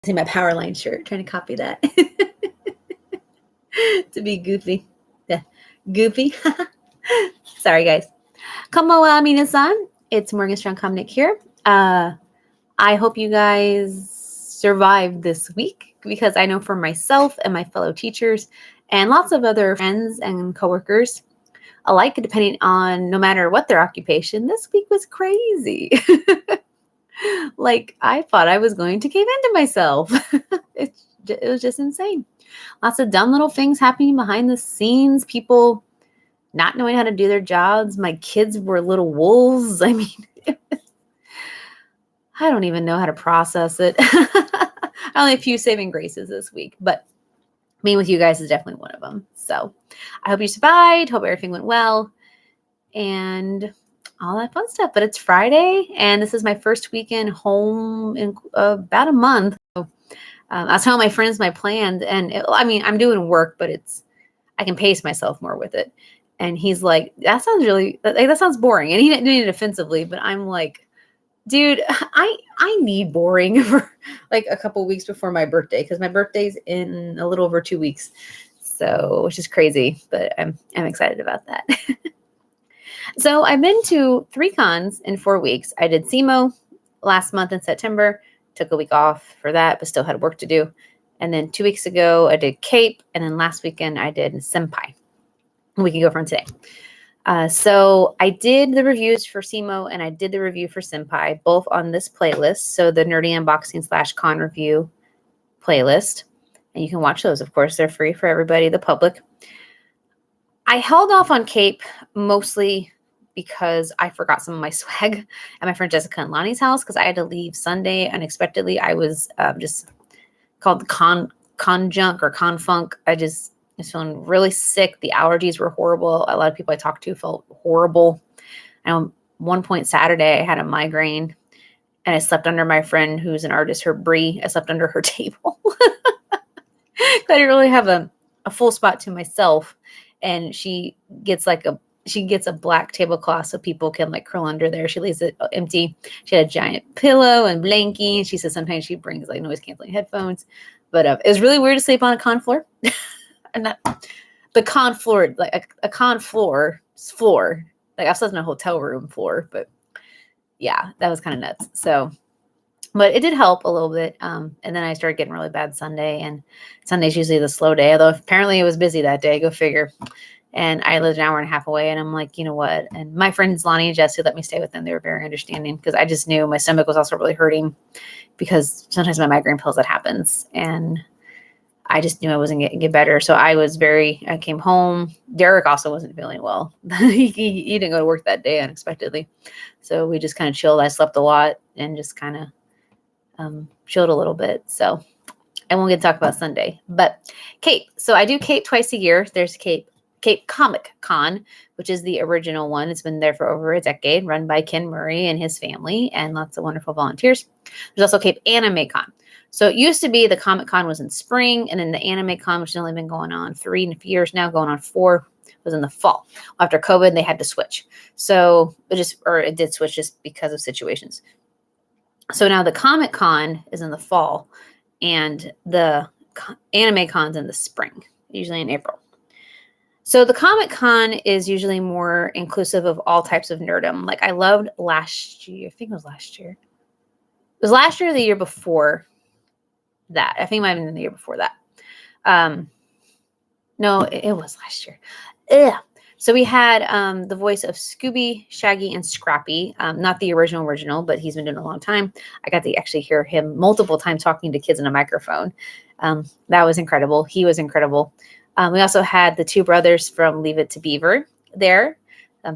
See my Powerline shirt, trying to copy that to be goofy. Yeah, goofy. Sorry, guys. Konbanwa minasan. It's Morgan Strong Comic here. I hope you guys survived this week because I know for myself and my fellow teachers and lots of other friends and coworkers alike, depending on no matter what their occupation, this week was crazy. Like I thought I was going to cave into myself. it was just insane. Lots of dumb little things happening behind the scenes. People not knowing how to do their jobs. My kids were little wolves. I mean, I don't even know how to process it. Only a few saving graces this week, but being with you guys is definitely one of them. So I hope you survived. Hope everything went well and all that fun stuff. But it's Friday and this is my first weekend home in about a month. So I was telling my friends my plans and I'm doing work, but I can pace myself more with it. And he's like, that sounds boring. And he didn't mean it offensively, but I'm like, dude, I need boring for like a couple weeks before my birthday because my birthday's in a little over 2 weeks. So, which is crazy, but I'm excited about that. So I've been to 3 cons in 4 weeks. I did SEMO last month in September, took a week off for that, but still had work to do. And then 2 weeks ago, I did CAPE. And then last weekend, I did Senpai. We can go from today. So I did the reviews for SEMO and I did the review for Senpai, both on this playlist. So the Nerdy Unboxing / Con Review playlist. And you can watch those. Of course, they're free for everybody, the public. I held off on CAPE mostly because I forgot some of my swag at my friend Jessica and Lonnie's house because I had to leave Sunday unexpectedly. I was just called con junk or con funk. I was feeling really sick. The allergies were horrible. A lot of people I talked to felt horrible. And at one point Saturday, I had a migraine and I slept under my friend who's an artist, her Brie. I slept under her table. I didn't really have a full spot to myself. And she gets a black tablecloth so people can like curl under there. She leaves it empty. She had a giant pillow and blankie. And she says sometimes she brings like noise canceling headphones. But it was really weird to sleep on a con floor. And not the con floor, like a con floor. Like I've slept in a hotel room floor, but yeah, that was kind of nuts. So, but it did help a little bit. And then I started getting really bad Sunday, and Sunday's usually the slow day, although apparently it was busy that day. Go figure. And I lived an hour and a half away, and I'm like, you know what? And my friends Lonnie and Jess who let me stay with them, they were very understanding because I just knew my stomach was also really hurting because sometimes my migraine pills that happens, and I just knew I wasn't going to get better. So I came home. Derek also wasn't feeling well. he didn't go to work that day unexpectedly. So we just kind of chilled. I slept a lot and just kind of chilled a little bit. So I won't get to talk about Sunday, but CAPE. So I do CAPE twice a year. There's CAPE Comic Con, which is the original one. It's been there for over a decade, run by Ken Murray and his family and lots of wonderful volunteers. There's also CAPE Anime Con. So it used to be the Comic Con was in spring, and then the Anime Con, which has only been going on 3 years now, going on 4, was in the fall. After COVID, they had to switch. So it did switch just because of situations. So now the Comic Con is in the fall, and the Anime Con's in the spring, usually in April. So the Comic Con is usually more inclusive of all types of nerdom. Like I loved last year. I think it was last year. It was last year or the year before that. I think it might have been the year before that. No, it was last year. Yeah. So we had the voice of Scooby, Shaggy, and Scrappy. Not the original, but he's been doing it a long time. I got to actually hear him multiple times talking to kids in a microphone. That was incredible. He was incredible. We also had the 2 brothers from Leave It to Beaver there.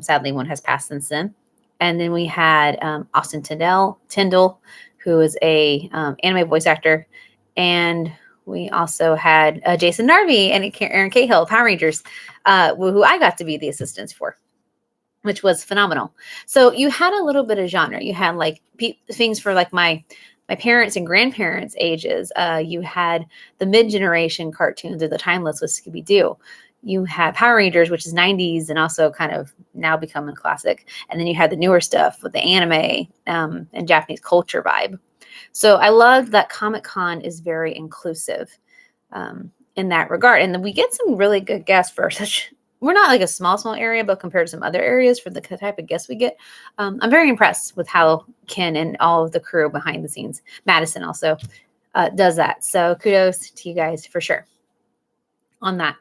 Sadly, one has passed since then. And then we had Austin Tyndall, who is a anime voice actor. And we also had Jason Narvey and Aaron Cahill, Power Rangers, who I got to be the assistants for, which was phenomenal. So you had a little bit of genre. You had like things for like my parents and grandparents' ages. You had the mid-generation cartoons or the timeless with Scooby-Doo. You had Power Rangers, which is 90s and also kind of now becoming a classic. And then you had the newer stuff with the anime and Japanese culture vibe. So I love that Comic-Con is very inclusive in that regard. And then we get some really good guests for such, we're not like a small area, but compared to some other areas for the type of guests we get, I'm very impressed with how Ken and all of the crew behind the scenes, Madison also does that. So kudos to you guys for sure on that.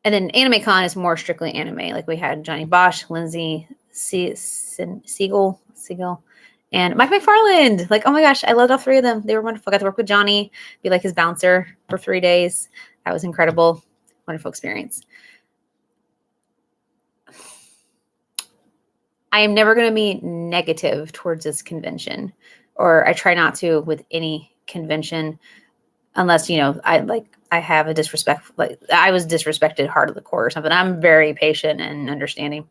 And then AnimeCon is more strictly anime. Like we had Johnny Bosch, Lindsay Siegel, and Mike McFarland. Like, oh my gosh, I loved all three of them. They were wonderful. I got to work with Johnny, be like his bouncer for 3 days. That was incredible. Wonderful experience. I am never going to be negative towards this convention, or I try not to with any convention, unless, I have a disrespect, like I was disrespected hard at the core or something. I'm very patient and understanding.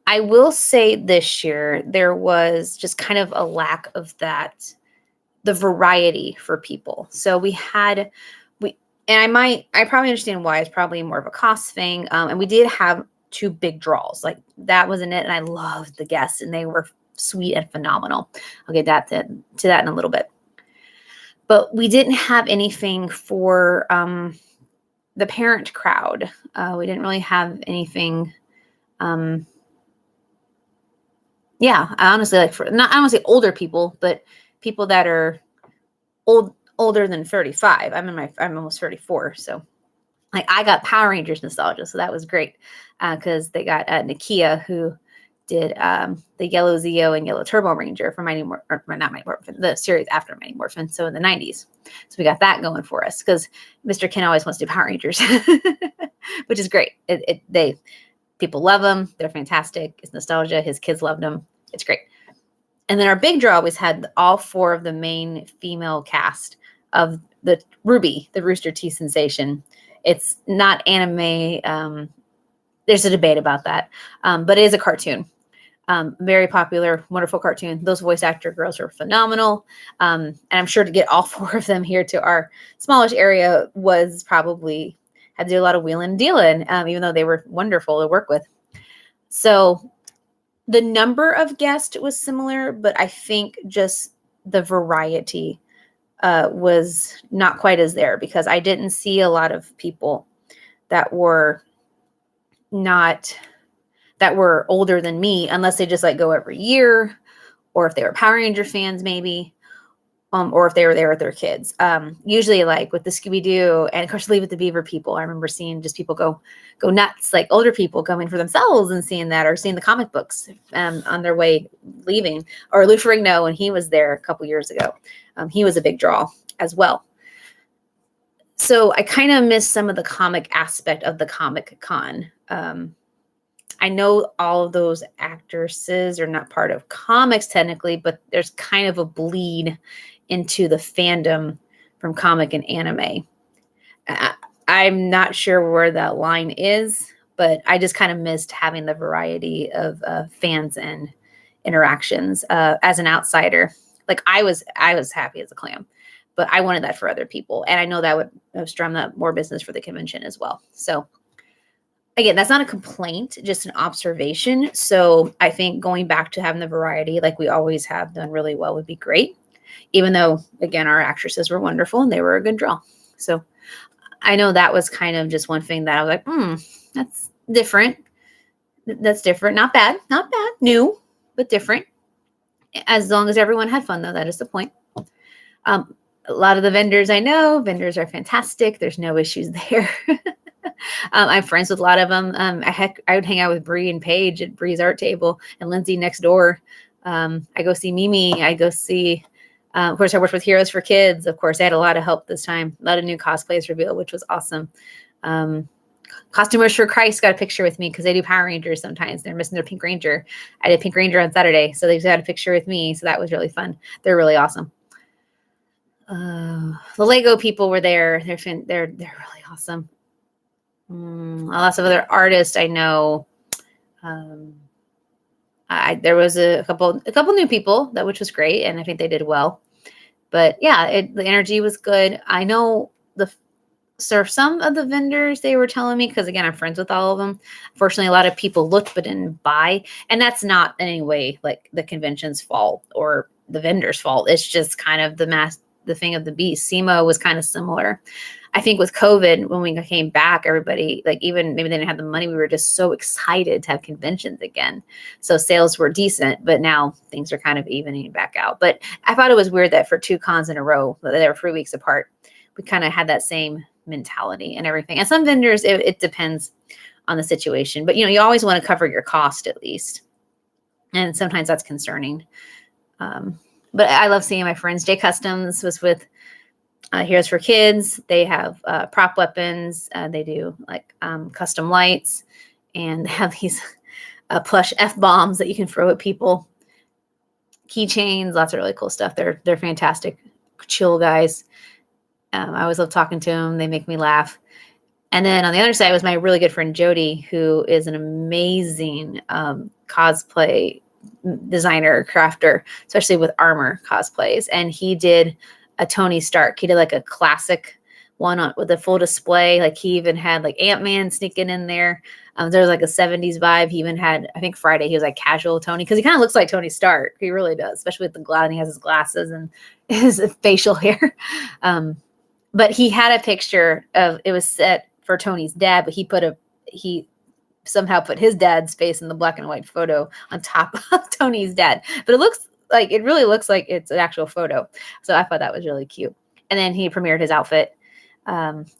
I will say this year, there was just kind of a lack of that, the variety for people. So I probably understand why. It's probably more of a cost thing. And we did have 2 big draws. Like that wasn't it. And I loved the guests and they were sweet and phenomenal. I'll get to that in a little bit. But we didn't have anything for the parent crowd. We didn't really have anything. I honestly I don't want to say older people, but people that are older than 35. I'm almost 34. So like I got Power Rangers nostalgia. So that was great because they got Nakia, who did the Yellow Zeo and Yellow Turbo Ranger for not Mighty Morphin, the series after Mighty Morphin. So in the 90s. So we got that going for us because Mr. Ken always wants to do Power Rangers, which is great. People love them. They're fantastic. It's nostalgia. His kids loved them. It's great. And then our big draw always had all 4 of the main female cast of the Ruby, the Rooster Teeth sensation. It's not anime. There's a debate about that. But it is a cartoon. Very popular, wonderful cartoon. Those voice actor girls are phenomenal. And I'm sure to get all 4 of them here to our smallish area was probably had to do a lot of wheeling and dealing, even though they were wonderful to work with. So the number of guests was similar, but I think just the variety was not quite as there because I didn't see a lot of people that were older than me, unless they just like go every year, or if they were Power Ranger fans, maybe, or if they were there with their kids. Usually like with the Scooby-Doo and of course Leave It to Beaver people, I remember seeing just people go nuts, like older people coming for themselves and seeing that, or seeing the comic books on their way leaving, or Lou Ferrigno when he was there a couple years ago. He was a big draw as well. So I kind of missed some of the comic aspect of the Comic-Con. I know all of those actresses are not part of comics technically, but there's kind of a bleed into the fandom from comic and anime. I'm not sure where that line is, but I just kind of missed having the variety of fans and interactions as an outsider. Like I was happy as a clam, but I wanted that for other people. And I know that would have strummed up more business for the convention as well. So again, that's not a complaint, just an observation. So I think going back to having the variety like we always have done really well would be great. Even though, again, our actresses were wonderful and they were a good draw. So I know that was kind of just one thing that I was like, that's different. That's different. Not bad. New, but different. As long as everyone had fun, though, that is the point. A lot of the vendors vendors are fantastic. There's no issues there. I'm friends with a lot of them. I would hang out with Bree and Paige at Bree's art table and Lindsay next door. I go see Mimi. I go see, of course, I worked with Heroes for Kids. Of course, I had a lot of help this time. A lot of new cosplays revealed, which was awesome. Costumers for Christ got a picture with me because they do Power Rangers sometimes. They're missing their Pink Ranger. I did Pink Ranger on Saturday, so they got a picture with me. So that was really fun. They're really awesome. The Lego people were there. They're really awesome. Lots of other artists I know. There was a couple new people which was great, and I think they did well. But yeah, the energy was good. I know some of the vendors, they were telling me, because again, I'm friends with all of them. Unfortunately, a lot of people looked but didn't buy, and that's not in any way like the convention's fault or the vendor's fault. It's just kind of the thing of the beast. SEMO was kind of similar. I think with COVID, when we came back, everybody, like even maybe they didn't have the money, we were just so excited to have conventions again. So sales were decent, but now things are kind of evening back out. But I thought it was weird that for 2 cons in a row, they were 3 weeks apart, we kind of had that same mentality and everything. And some vendors, it depends on the situation, but you always want to cover your cost at least. And sometimes that's concerning. But I love seeing my friends. J Customs was with Heroes for Kids. They have prop weapons. They do like custom lights, and they have these plush F-bombs that you can throw at people. Keychains, lots of really cool stuff. They're fantastic, chill guys. I always love talking to them. They make me laugh. And then on the other side was my really good friend Jody, who is an amazing cosplay designer, crafter, especially with armor cosplays. And he did a Tony Stark. He did like a classic one with a full display. Like he even had like Ant-Man sneaking in there. There was like a 70s vibe. He even had, I think Friday, he was like casual Tony, because he kind of looks like Tony Stark. He really does, especially with the glass. And he has his glasses and his facial hair. But he had a picture of, it was set for Tony's dad, but he somehow put his dad's face in the black and white photo on top of Tony's dad. But it really looks like it's an actual photo. So I thought that was really cute. And then he premiered his outfit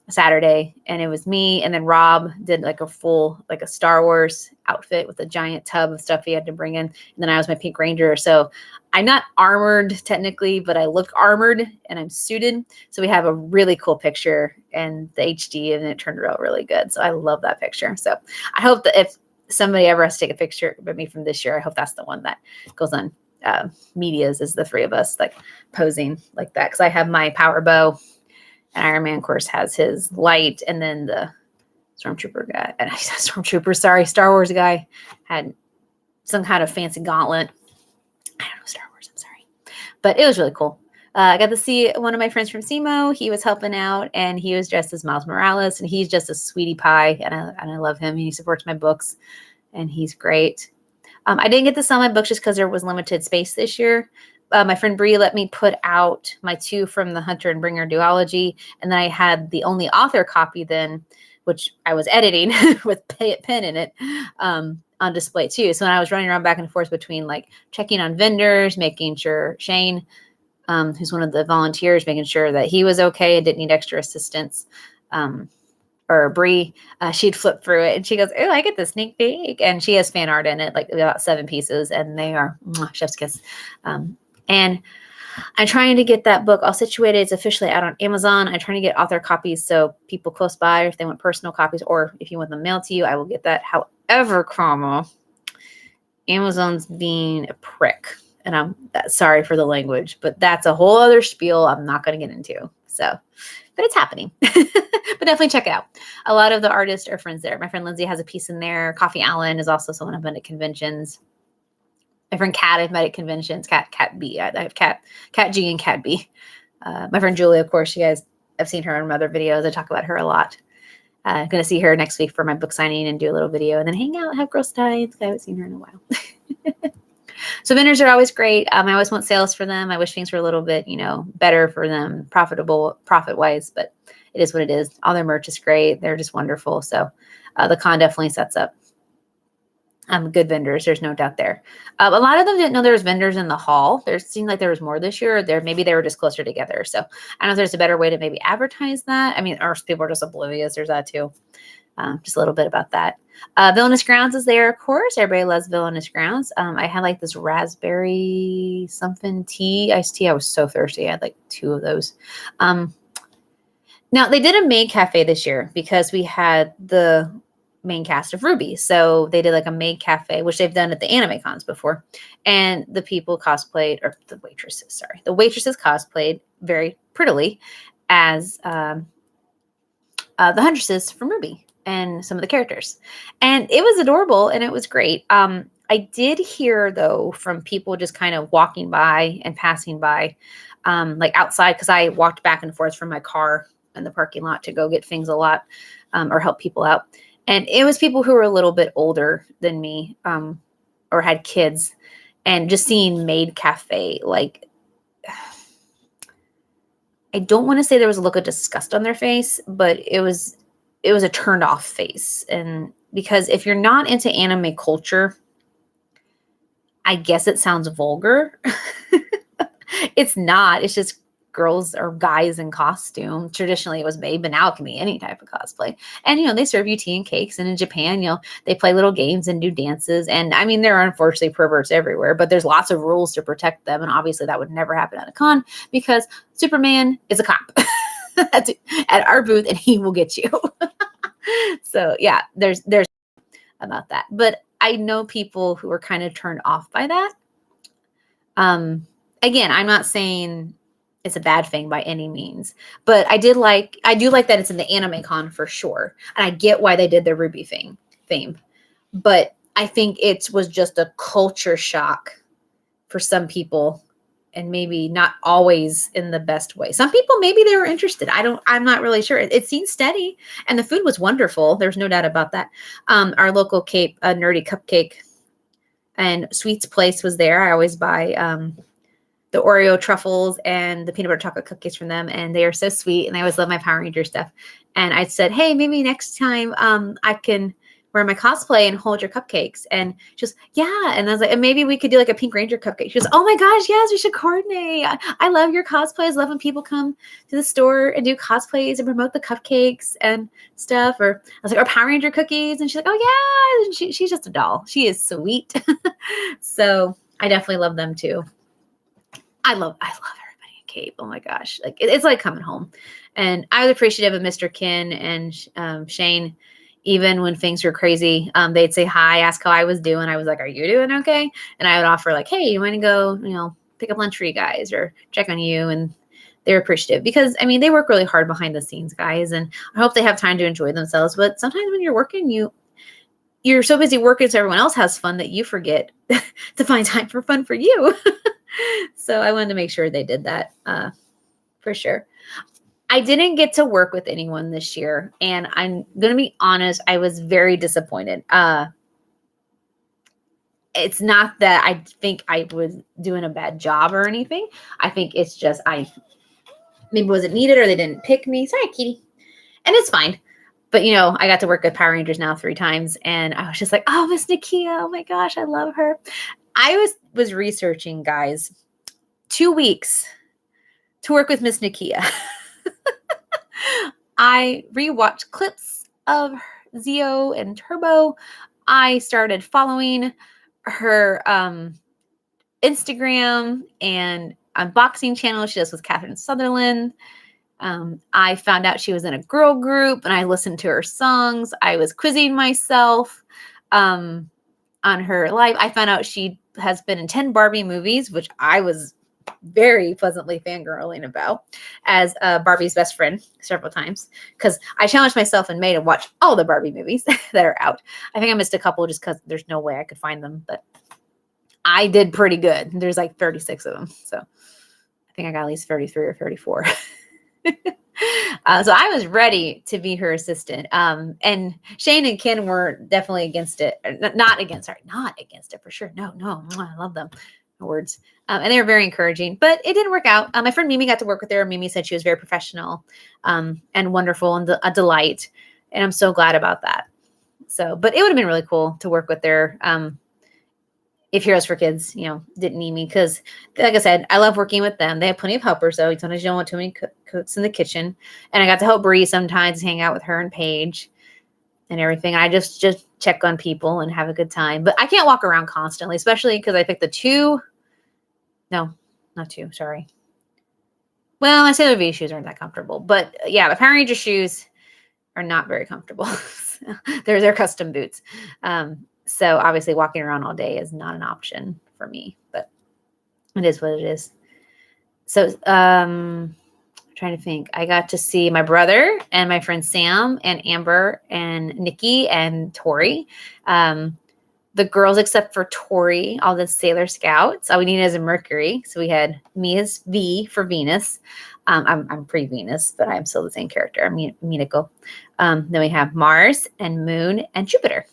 Saturday, and it was me. And then Rob did like a full, like a Star Wars outfit with a giant tub of stuff he had to bring in. And then I was my Pink Ranger. So I'm not armored technically, but I look armored and I'm suited. So we have a really cool picture and the HD, and it turned out really good. So I love that picture. So I hope that if somebody ever has to take a picture of me from this year, I hope that's the one that goes on medias, is the 3 of us like posing like that. Cause I have my power bow, and Iron Man, of course, has his light, and then the Stormtrooper guy, and Star Wars guy had some kind of fancy gauntlet. I don't know Star Wars, I'm sorry. But it was really cool. I got to see one of my friends from SEMO. He was helping out, and he was dressed as Miles Morales, and he's just a sweetie pie, and I love him. He supports my books, and he's great. I didn't get to sell my books just because there was limited space this year. My friend Bree let me put out my 2 from the Hunter and Bringer duology, and then I had the only author copy then, which I was editing with pen in it, on display too. So when I was running around back and forth between like checking on vendors, making sure Shane, who's one of the volunteers, making sure that he was okay and didn't need extra assistance, or Bree, she'd flip through it and she goes, "Oh, I get the sneak peek," and she has fan art in it, like about 7 pieces, and they are chef's kiss. And I'm trying to get that book all situated. It's officially out on Amazon. I'm trying to get author copies so people close by, if they want personal copies, or if you want them mailed to you, I will get that. However, Amazon's being a prick, and I'm sorry for the language, but that's a whole other spiel I'm not going to get into. So, but it's happening. But definitely check it out. A lot of the artists are friends there. My friend Lindsay has a piece in there. Coffee Allen is also someone I've met at conventions. My friend Kat I've met at conventions. Cat B. I have Cat G and Cat B. My friend Julie, of course, you guys have seen her in other videos. I talk about her a lot. I'm going to see her next week for my book signing and do a little video, and then hang out, have girls' times. I haven't seen her in a while. So vendors are always great. I always want sales for them. I wish things were a little bit, better for them, profit-wise, but it is what it is. All their merch is great. They're just wonderful. So the con definitely sets up good vendors. There's no doubt there. A lot of them didn't know there was vendors in the hall. There seemed like there was more this year. Maybe they were just closer together. So I don't know if there's a better way to maybe advertise that. I mean, or people are just oblivious. There's that too. Just a little bit about that. Villainous Grounds is there, of course. Everybody loves Villainous Grounds. I had like this raspberry something iced tea. I was so thirsty. I had like 2 of those. Now, they did a maid cafe this year because we had the main cast of RWBY. So they did like a maid cafe, which they've done at the anime cons before. And the people cosplayed, or the waitresses cosplayed very prettily as the Huntresses from RWBY and some of the characters. And it was adorable and it was great. I did hear, though, from people just kind of walking by and passing by, like outside, because I walked back and forth from my car in the parking lot to go get things a lot, or help people out. And it was people who were a little bit older than me, or had kids. And just seeing Maid Cafe, like, I don't want to say there was a look of disgust on their face, but it was a turned off face. And because if you're not into anime culture, I guess it sounds vulgar. It's not. It's just girls or guys in costume. Traditionally it was made, but now it can be any type of cosplay. And they serve you tea and cakes. And in Japan, they play little games and do dances. And I mean, there are unfortunately perverts everywhere, but there's lots of rules to protect them. And obviously that would never happen at a con because Superman is a cop at our booth and he will get you. So yeah, there's about that. But I know people who are kind of turned off by that. Again, I'm not saying it's a bad thing by any means, but I do like that it's in the anime con for sure. And I get why they did the Ruby theme, but I think it was just a culture shock for some people and maybe not always in the best way. Some people, maybe they were interested. I'm not really sure. It seemed steady and the food was wonderful. There's no doubt about that. Our local Cape Nerdy Cupcake and Sweets Place was there. I always buy, the Oreo truffles and the peanut butter chocolate cookies from them. And they are so sweet. And I always love my Power Ranger stuff. And I said, hey, maybe next time I can wear my cosplay and hold your cupcakes. And she goes, yeah. And I was like, and maybe we could do like a Pink Ranger cupcake. She goes, oh my gosh, yes, we should coordinate. I love your cosplays. I love when people come to the store and do cosplays and promote the cupcakes and stuff. Or I was like, or Power Ranger cookies. And she's like, oh yeah. And she's just a doll. She is sweet. So I definitely love them too. I love everybody in Cape. Oh my gosh. Like it's like coming home. And I was appreciative of Mr. Kin and Shane, even when things were crazy. They'd say hi, ask how I was doing. I was like, are you doing okay? And I would offer like, hey, you want to go, pick up lunch for you guys or check on you. And they're appreciative because I mean, they work really hard behind the scenes, guys. And I hope they have time to enjoy themselves. But sometimes when you're working, you're so busy working so everyone else has fun that you forget to find time for fun for you. So I wanted to make sure they did that for sure. I didn't get to work with anyone this year, and I'm going to be honest, I was very disappointed. It's not that I think I was doing a bad job or anything. I think it's just maybe wasn't needed or they didn't pick me. Sorry, Kitty. And it's fine. But, I got to work with Power Rangers now 3 times, and I was just like, oh, Miss Nakia, oh my gosh, I love her. I was researching, guys, 2 weeks to work with Miss Nakia. I rewatched clips of Zeo and Turbo. I started following her Instagram and unboxing channel she does with Catherine Sutherland. I found out she was in a girl group and I listened to her songs. I was quizzing myself on her life. I found out she has been in 10 Barbie movies, which I was very pleasantly fangirling about as Barbie's best friend several times because I challenged myself in May to watch all the Barbie movies that are out. I think I missed a couple just because there's no way I could find them, but I did pretty good. There's like 36 of them. So I think I got at least 33 or 34. So I was ready to be her assistant. And Shane and Ken were definitely against it. Not against it for sure. No, I love them. Words. And they were very encouraging, but it didn't work out. My friend Mimi got to work with her. Mimi said she was very professional and wonderful and a delight. And I'm so glad about that. So, but it would have been really cool to work with their if Heroes for Kids, didn't need me because, like I said, I love working with them. They have plenty of helpers, though. Sometimes you don't want too many cooks in the kitchen. And I got to help Bree sometimes, hang out with her and Paige and everything. I just check on people and have a good time. But I can't walk around constantly, especially because I picked the 2. No, not 2. Sorry. Well, I say the V shoes aren't that comfortable. But yeah, the Power Ranger shoes are not very comfortable. They're custom boots. So obviously walking around all day is not an option for me, but it is what it is. So I'm trying to think. I got to see my brother and my friend Sam and Amber and Nikki and Tori. The girls, except for Tori, all the Sailor Scouts. All we needed is a Mercury. So we had me as V for Venus. I'm pre-Venus, but I'm still the same character. I'm Minako. Then we have Mars and Moon and Jupiter.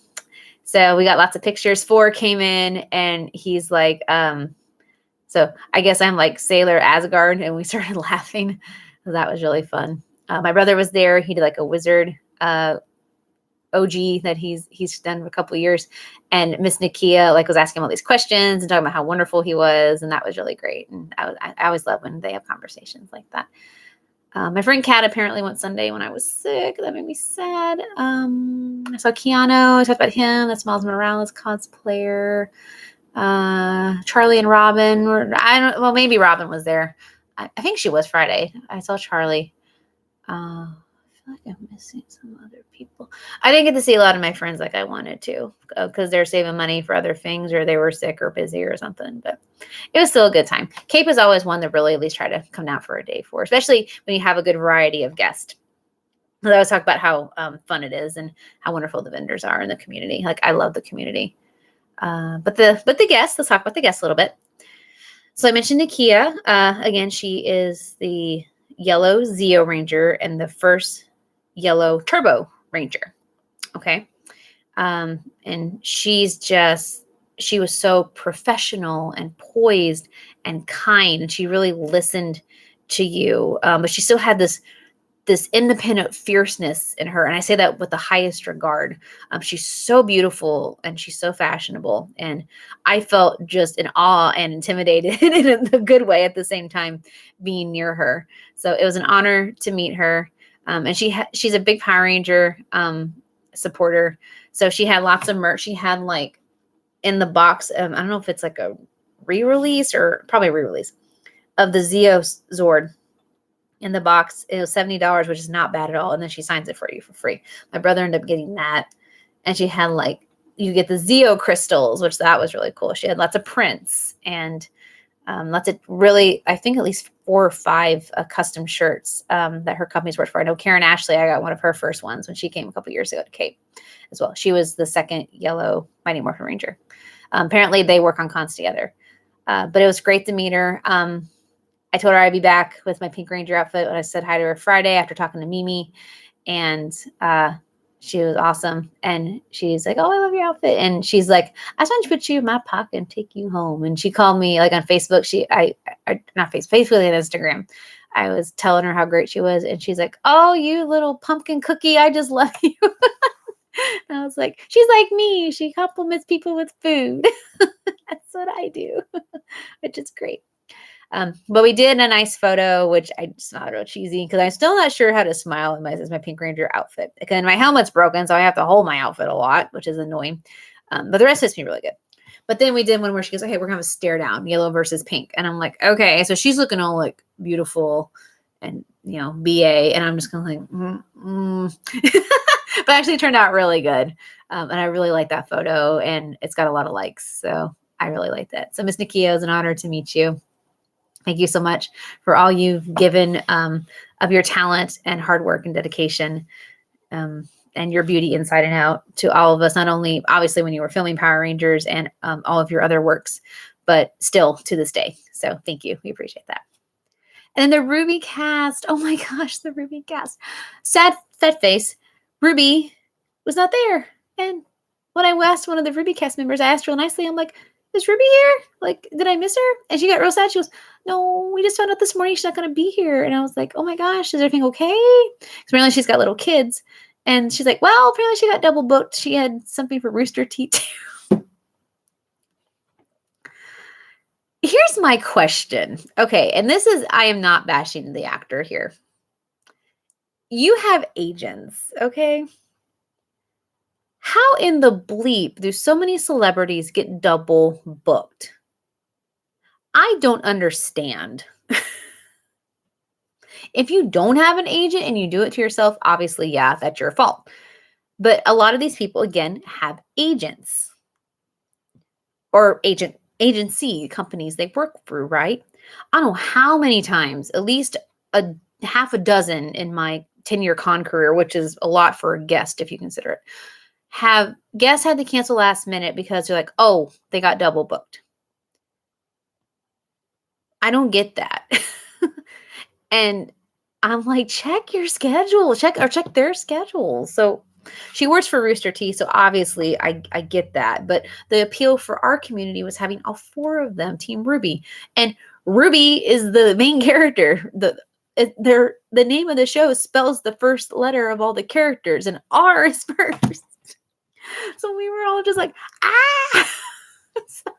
So we got lots of pictures. 4 came in and he's like, so I guess I'm like Sailor Asgard, and we started laughing. So that was really fun. My brother was there. He did like a wizard OG that he's done for a couple of years, and Miss Nakia like was asking him all these questions and talking about how wonderful he was, and that was really great. And I always love when they have conversations like that. My friend Kat apparently went Sunday when I was sick. That made me sad. I saw Keanu. I talked about him. That's Miles Morales cosplayer. Charlie and Robin. Well, maybe Robin was there. I think she was Friday. I saw Charlie. I feel like I'm missing some other people. I didn't get to see a lot of my friends like I wanted to because they're saving money for other things, or they were sick or busy or something. But it was still a good time. Cape is always one that really at least try to come down for a day for, especially when you have a good variety of guests. I always talk about how fun it is and how wonderful the vendors are in the community. Like I love the community. But the guests, let's talk about the guests a little bit. So I mentioned Nakia. Again, she is the yellow Zeo Ranger and the first yellow Turbo Ranger. Okay. And she was so professional and poised and kind, and she really listened to you. But she still had this independent fierceness in her. And I say that with the highest regard. She's so beautiful and she's so fashionable. And I felt just in awe and intimidated in a good way at the same time being near her. So it was an honor to meet her. And she's a big Power Ranger supporter. So she had lots of merch. She had like in the box, I don't know if it's like a re-release or probably a re-release of the Zeo Zord. In the box, it was $70, which is not bad at all. And then she signs it for you for free. My brother ended up getting that. And she had like, you get the Zeo crystals, which that was really cool. She had lots of prints and lots of really, I think at least 4 or 5 custom shirts that her company's worked for. I know Karen Ashley, I got one of her first ones when she came a couple years ago to Cape as well. She was the second yellow Mighty Morphin Ranger. Apparently they work on cons together. But it was great to meet her. I told her I'd be back with my Pink Ranger outfit when I said hi to her Friday after talking to Mimi. And she was awesome. And she's like, oh, I love your outfit. And she's like, I just want to put you in my pocket and take you home. And she called me like on Facebook. Not Facebook and Instagram. I was telling her how great she was. And she's like, oh, you little pumpkin cookie. I just love you. And I was like, she's like me. She compliments people with food. That's what I do, which is great. But we did a nice photo, which I just not real cheesy because I'm still not sure how to smile in my Pink Ranger outfit. Again, my helmet's broken, so I have to hold my outfit a lot, which is annoying. But the rest fits me really good. But then we did one where she goes, okay, we're going to have a stare down, yellow versus pink. And I'm like, okay. So she's looking all like beautiful and, BA. And I'm just kind of like, But actually it turned out really good. And I really like that photo and it's got a lot of likes. So I really like that. So Miss Nakia, it's an honor to meet you. Thank you so much for all you've given of your talent and hard work and dedication and your beauty inside and out to all of us, not only obviously when you were filming Power Rangers and all of your other works, but still to this day. So thank you. We appreciate that. And then the Ruby cast. Oh my gosh, the Ruby cast. Sad face. Ruby was not there. And when I asked one of the Ruby cast members, I asked real nicely, I'm like, is Ruby here? Like, did I miss her? And she got real sad. She goes, no, we just found out this morning she's not going to be here. And I was like, oh my gosh, is everything okay? Because apparently she's got little kids. And she's like, well, apparently she got double booked. She had something for Rooster Teeth too. Here's my question. Okay, and I am not bashing the actor here. You have agents, okay? How in the bleep do so many celebrities get double booked? I don't understand. If you don't have an agent and you do it to yourself, obviously, yeah, that's your fault. But a lot of these people, again, have agents or agency companies they work through, right? I don't know how many times, at least a half a dozen in my 10-year con career, which is a lot for a guest if you consider it, have guests had to cancel last minute because they're like, oh, they got double booked. I don't get that. And I'm like, check your schedule, check their schedule. So She works for Rooster Teeth, so obviously I get that. But the appeal for our community was having all 4 of them, Team Ruby. And Ruby is the main character. The name of the show spells the first letter of all the characters, and R is first. So we were all just like, ah! So,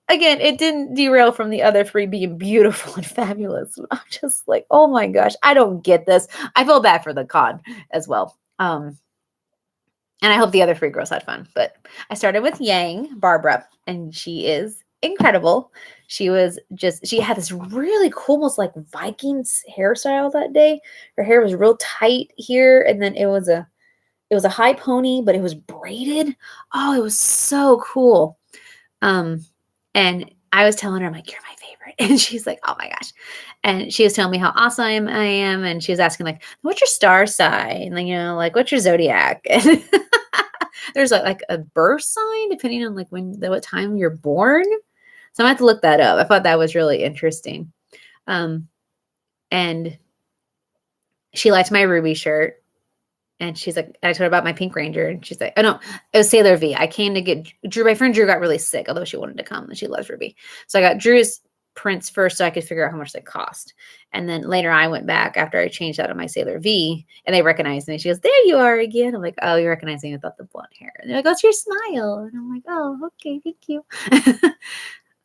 again, it didn't derail from the other 3 being beautiful and fabulous. I'm just like, oh my gosh, I don't get this. I feel bad for the con as well. And I hope the other 3 girls had fun. But I started with Yang, Barbara, and she is incredible. She had this really cool, almost like Vikings hairstyle that day. Her hair was real tight here, and then it was a high pony, but it was braided. Oh, it was so cool. And I was telling her, I'm like, you're my favorite. And she's like, oh my gosh. And she was telling me how awesome I am. And she was asking, like, what's your star sign? Like, like, what's your zodiac? And there's like a birth sign, depending on like what time you're born. So I'm gonna have to look that up. I thought that was really interesting. And she liked my Ruby shirt. And she's like, I told her about my Pink Ranger. And she's like, oh no, it was Sailor V. I came to get Drew. My friend Drew got really sick, although she wanted to come and she loves Ruby. So I got Drew's prints first so I could figure out how much they cost. And then later I went back after I changed out of my Sailor V and they recognized me. She goes, there you are again. I'm like, oh, you recognize me without the blonde hair. And they're like, oh, it's your smile. And I'm like, oh, okay, thank you.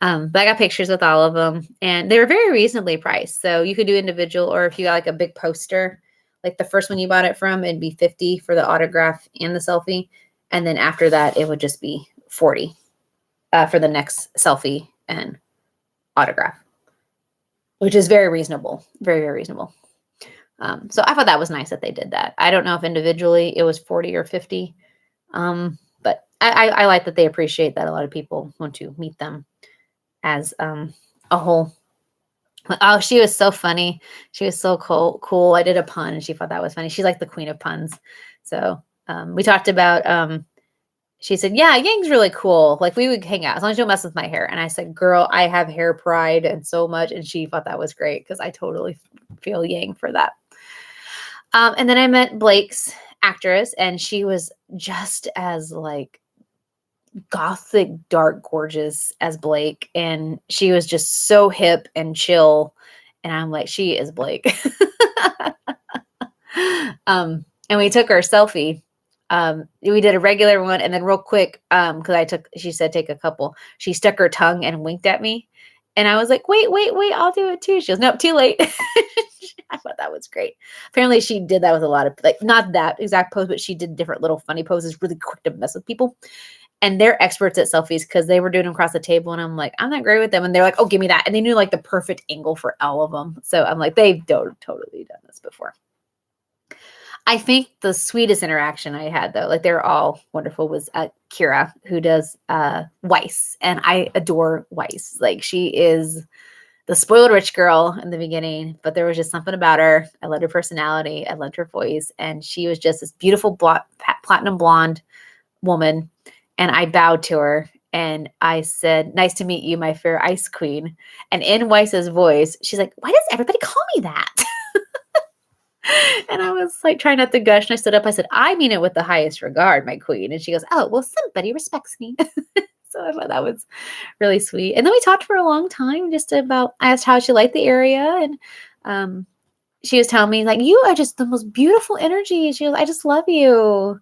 But I got pictures with all of them and they were very reasonably priced. So you could do individual, or if you got like a big poster, like the first one you bought it from, it'd be $50 for the autograph and the selfie. And then after that, it would just be $40 for the next selfie and autograph, which is very reasonable. Very, very reasonable. So I thought that was nice that they did that. I don't know if individually it was 40 or 50. But I like that they appreciate that a lot of people want to meet them as a whole. Oh, she was so funny. She was so cool. I did a pun and she thought that was funny. She's like the queen of puns. So we talked about, she said, yeah, Yang's really cool. Like we would hang out as long as you don't mess with my hair. And I said, girl, I have hair pride and so much. And she thought that was great because I totally feel Yang for that. And then I met Blake's actress and she was just as like gothic, dark, gorgeous as Blake. And she was just so hip and chill. And I'm like, she is Blake. And we took our selfie. We did a regular one and then real quick, because she said, take a couple. She stuck her tongue and winked at me. And I was like, wait, I'll do it too. She goes, nope, too late. I thought that was great. Apparently she did that with a lot of, like, not that exact pose, but she did different little funny poses really quick to mess with people. And they're experts at selfies because they were doing them across the table. And I'm like, I'm not great with them. And they're like, oh, give me that. And they knew like the perfect angle for all of them. So I'm like, they've totally done this before. I think the sweetest interaction I had, though, like they're all wonderful, was Kira, who does Weiss. And I adore Weiss. Like she is the spoiled rich girl in the beginning, but there was just something about her. I loved her personality. I loved her voice. And she was just this beautiful platinum blonde woman. And I bowed to her and I said, nice to meet you, my fair ice queen. And in Weiss's voice, she's like, why does everybody call me that? And I was like trying not to gush. And I stood up. I said, I mean it with the highest regard, my queen. And she goes, oh, well, somebody respects me. So I thought that was really sweet. And then we talked for a long time just about, I asked how she liked the area. And she was telling me like, you are just the most beautiful energy. She goes, I just love you.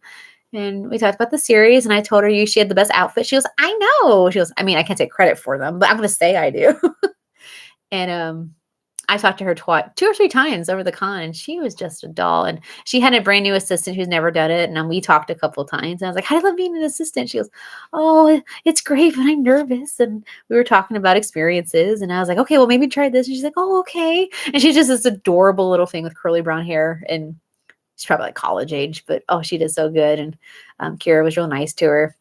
And we talked about the series and I told her she had the best outfit. She goes, I know. She goes, I mean, I can't take credit for them, but I'm going to say I do. And I talked to her 2 or 3 times over the con and she was just a doll. And she had a brand new assistant who's never done it. And we talked a couple of times and I was like, how do you love being an assistant? She goes, oh, it's great, but I'm nervous. And we were talking about experiences and I was like, okay, well, maybe try this. And she's like, oh, okay. And she's just this adorable little thing with curly brown hair and she's probably like college age, but oh, she did so good. And Kira was real nice to her.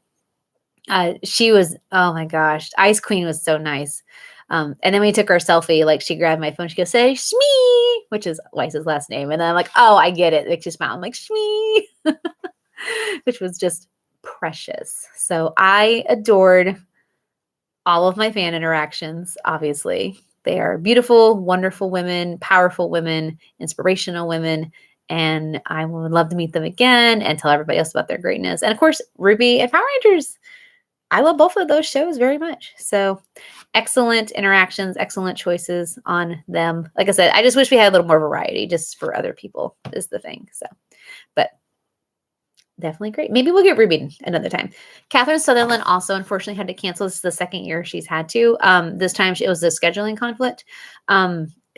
She was, oh my gosh, Ice Queen was so nice. And then we took our selfie, like she grabbed my phone. She goes, say Shmee, which is Weiss's last name. And then I'm like, oh, I get it. Makes you smile. I'm like, Shmee, which was just precious. So I adored all of my fan interactions. Obviously, they are beautiful, wonderful women, powerful women, inspirational women. And I would love to meet them again and tell everybody else about their greatness. And of course, Ruby and Power Rangers. I love both of those shows very much. So excellent interactions, excellent choices on them. Like I said, I just wish we had a little more variety just for other people is the thing. So, but definitely great. Maybe we'll get Ruby another time. Catherine Sutherland also unfortunately had to cancel. This is the second year she's had to. This time it was a scheduling conflict.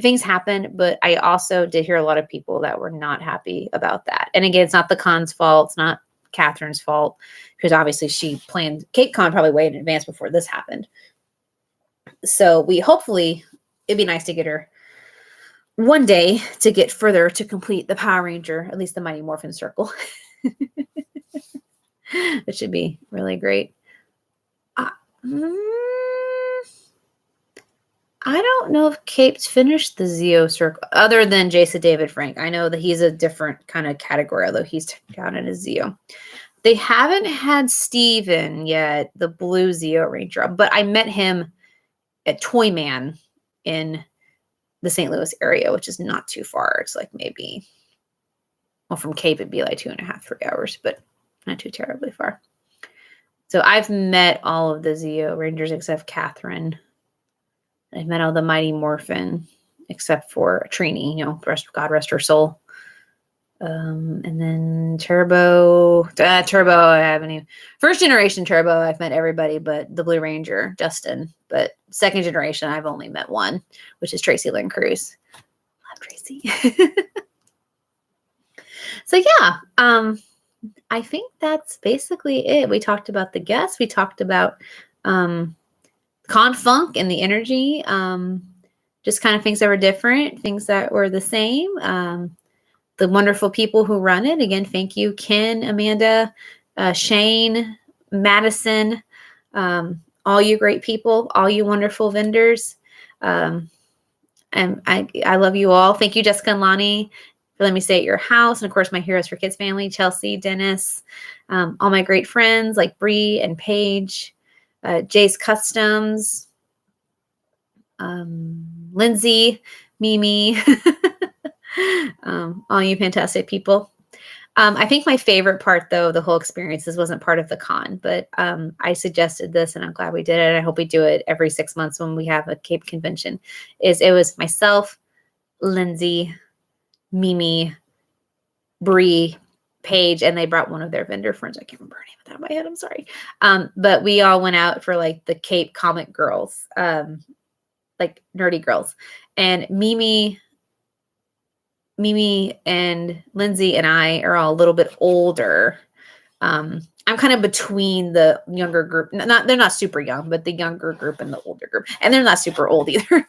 Things happen, but I also did hear a lot of people that were not happy about that. And again, it's not the con's fault. It's not Catherine's fault because obviously she planned CapeCon probably way in advance before this happened. So we hopefully it'd be nice to get her one day to get further to complete the Power Ranger, at least the Mighty Morphin Circle. It should be really great. I don't know if Cape's finished the Zeo Circle other than Jason David Frank. I know that he's a different kind of category, although he's counted as Zeo. They haven't had Steven yet, the blue Zeo Ranger, but I met him at Toyman in the St. Louis area, which is not too far. It's like maybe, well, from Cape, it'd be like 2.5, 3 hours, but not too terribly far. So I've met all of the Zeo Rangers except Catherine. I've met all the Mighty Morphin except for Trini, God rest her soul. And then Turbo, I haven't even. First generation Turbo, I've met everybody but the Blue Ranger, Justin. But second generation, I've only met one, which is Tracy Lynn Cruz. Love Tracy. So yeah, I think that's basically it. We talked about the guests. We talked about Con Funk and the energy. Just kind of things that were different, things that were the same. The wonderful people who run it. Again, thank you, Ken, Amanda, Shane, Madison, all you great people, all you wonderful vendors. And I love you all. Thank you, Jessica and Lonnie, for letting me stay at your house. And of course, my Heroes for Kids family, Chelsea, Dennis, all my great friends like Bree and Paige, Jace Customs, Lindsay, Mimi, all you fantastic people. I think my favorite part, though, the whole experience, this wasn't part of the con, but I suggested this, and I'm glad we did it. And I hope we do it every 6 months when we have a Cape convention. It was myself, Lindsay, Mimi, Bree, Paige, and they brought one of their vendor friends. I can't remember her name at the top of my head. I'm sorry. But we all went out for like the Cape comic girls, like nerdy girls. And Mimi and Lindsay and I are all a little bit older. I'm kind of between the younger group. They're not super young, but the younger group and the older group. And they're not super old either.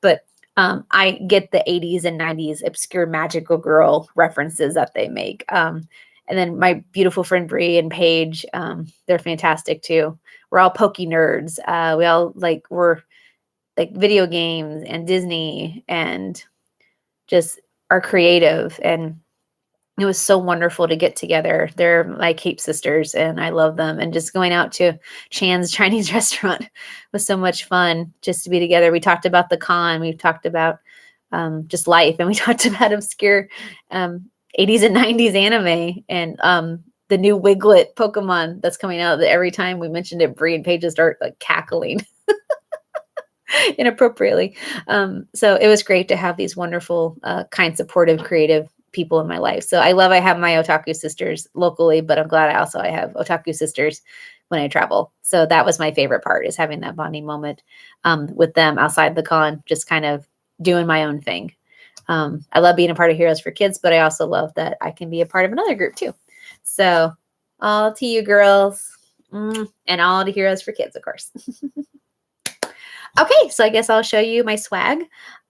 But I get the 80s and 90s obscure magical girl references that they make. And then my beautiful friend Bree and Paige, they're fantastic too. We're all pokey nerds. We all we're like video games and Disney and just are creative. And it was so wonderful to get together. They're my Cape sisters and I love them. And just going out to Chan's Chinese restaurant was so much fun just to be together. We talked about the con. We talked about just life. And we talked about obscure 80s and 90s anime and the new Wiglet Pokemon that's coming out that every time we mentioned it, Bree and Paige just start like cackling inappropriately. So it was great to have these wonderful, kind, supportive, creative people in my life. So I have my otaku sisters locally, but I'm glad I have otaku sisters when I travel. So that was my favorite part, is having that bonding moment with them outside the con, just kind of doing my own thing. I love being a part of Heroes for Kids, but I also love that I can be a part of another group too. So all to you girls and all to Heroes for Kids, of course. Okay, so I guess I'll show you my swag.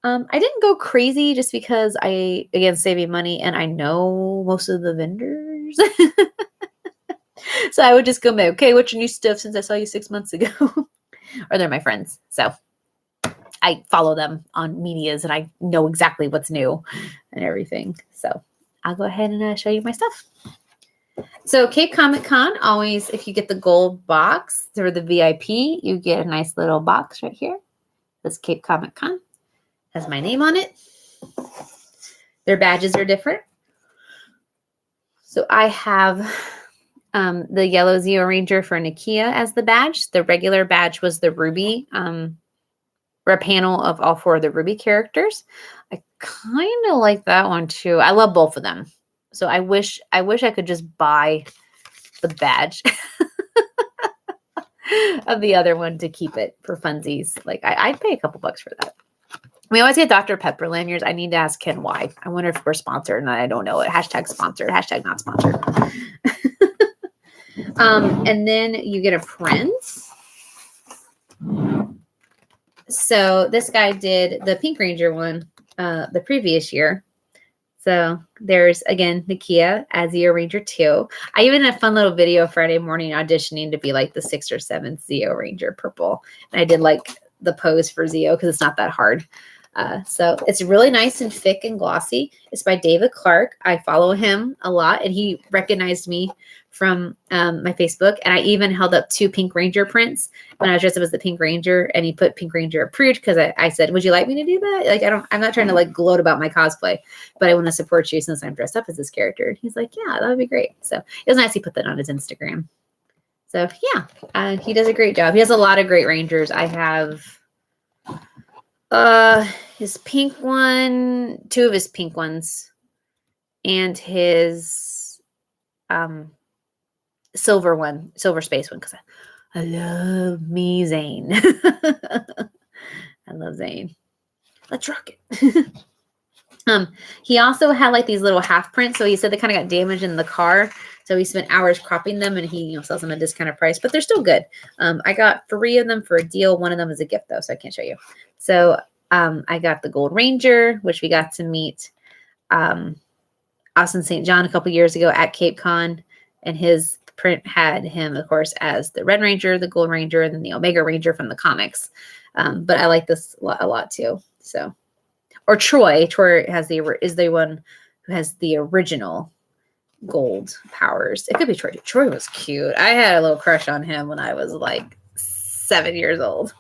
I didn't go crazy just because again, saving money and I know most of the vendors. So I would just go, okay, what's your new stuff since I saw you 6 months ago? Or they're my friends. So I follow them on medias and I know exactly what's new and everything. So I'll go ahead and show you my stuff. So Cape Comic Con, always, if you get the gold box through the VIP, you get a nice little box right here. This Cape Comic Con has my name on it. Their badges are different. So I have the yellow Zeo Ranger for Nakia as the badge. The regular badge was the Ruby, or a panel of all 4 of the Ruby characters. I kind of like that one too. I love both of them. So I wish I could just buy the badge of the other one to keep it for funsies. Like I'd pay a couple bucks for that. We always get Dr. Pepper lanyards. I need to ask Ken why. I wonder if we're sponsored and I don't know it. Hashtag sponsored, hashtag not sponsored. And then you get a Prince. So this guy did the Pink Ranger one the previous year. So there's, again, Nakia as Zeo Ranger 2. I even had a fun little video Friday morning auditioning to be like the 6th or 7th Zeo Ranger purple. And I did like the pose for Zeo because it's not that hard. So it's really nice and thick and glossy. It's by David Clark. I follow him a lot, and he recognized me from my Facebook. And I even held up 2 Pink Ranger prints when I was dressed up as the Pink Ranger, and he put Pink Ranger approved because I said, "Would you like me to do that?" Like I'm not trying to like gloat about my cosplay, but I want to support you since I'm dressed up as this character. And he's like, "Yeah, that would be great." So it was nice he put that on his Instagram. So yeah, he does a great job. He has a lot of great Rangers. I have his pink one, 2 of his pink ones, and his silver space one, because I love me Zane. I love Zane. Let's rock it. He also had like these little half prints. So he said they kind of got damaged in the car. So he spent hours cropping them, and he sells them at a discounted price, but they're still good. I got 3 of them for a deal. One of them is a gift though, so I can't show you. So I got the Gold Ranger, which we got to meet Austin St. John a couple years ago at Cape Con, and his print had him, of course, as the Red Ranger, the Gold Ranger, and then the Omega Ranger from the comics. But I like this a lot too. So, or Troy. Troy is the one who has the original gold powers. It could be Troy. Troy was cute. I had a little crush on him when I was like 7 years old.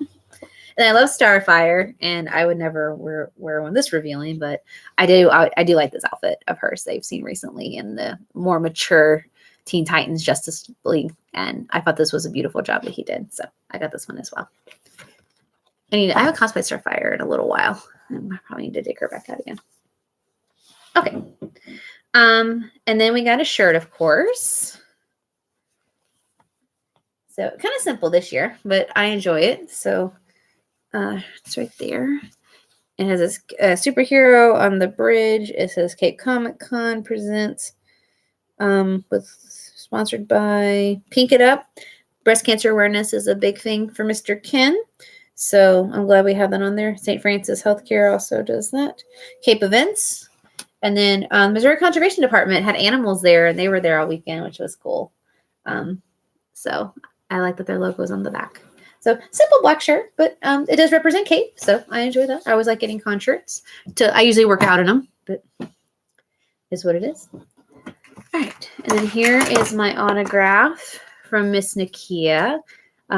And I love Starfire, and I would never wear one this revealing, but I do like this outfit of hers they've seen recently in the more mature Teen Titans Justice League, and I thought this was a beautiful job that he did. So I got this one as well. I haven't cosplayed Starfire in a little while. I probably need to dig her back out again. Okay. And then we got a shirt, of course. So kind of simple this year, but I enjoy it. So it's right there. It has a superhero on the bridge. It says Cape Comic Con presents, with sponsored by Pink It Up. Breast cancer awareness is a big thing for Mr. Ken. So I'm glad we have that on there. St. Francis Healthcare also does that. Cape Events. And then Missouri Conservation Department had animals there, and they were there all weekend, which was cool. So I like that their logo is on the back. So simple black shirt, but it does represent Cape, so I enjoy that. I always like getting con shirts. I usually work out in them, but is what it is. All right, and then here is my autograph from Miss Nakia.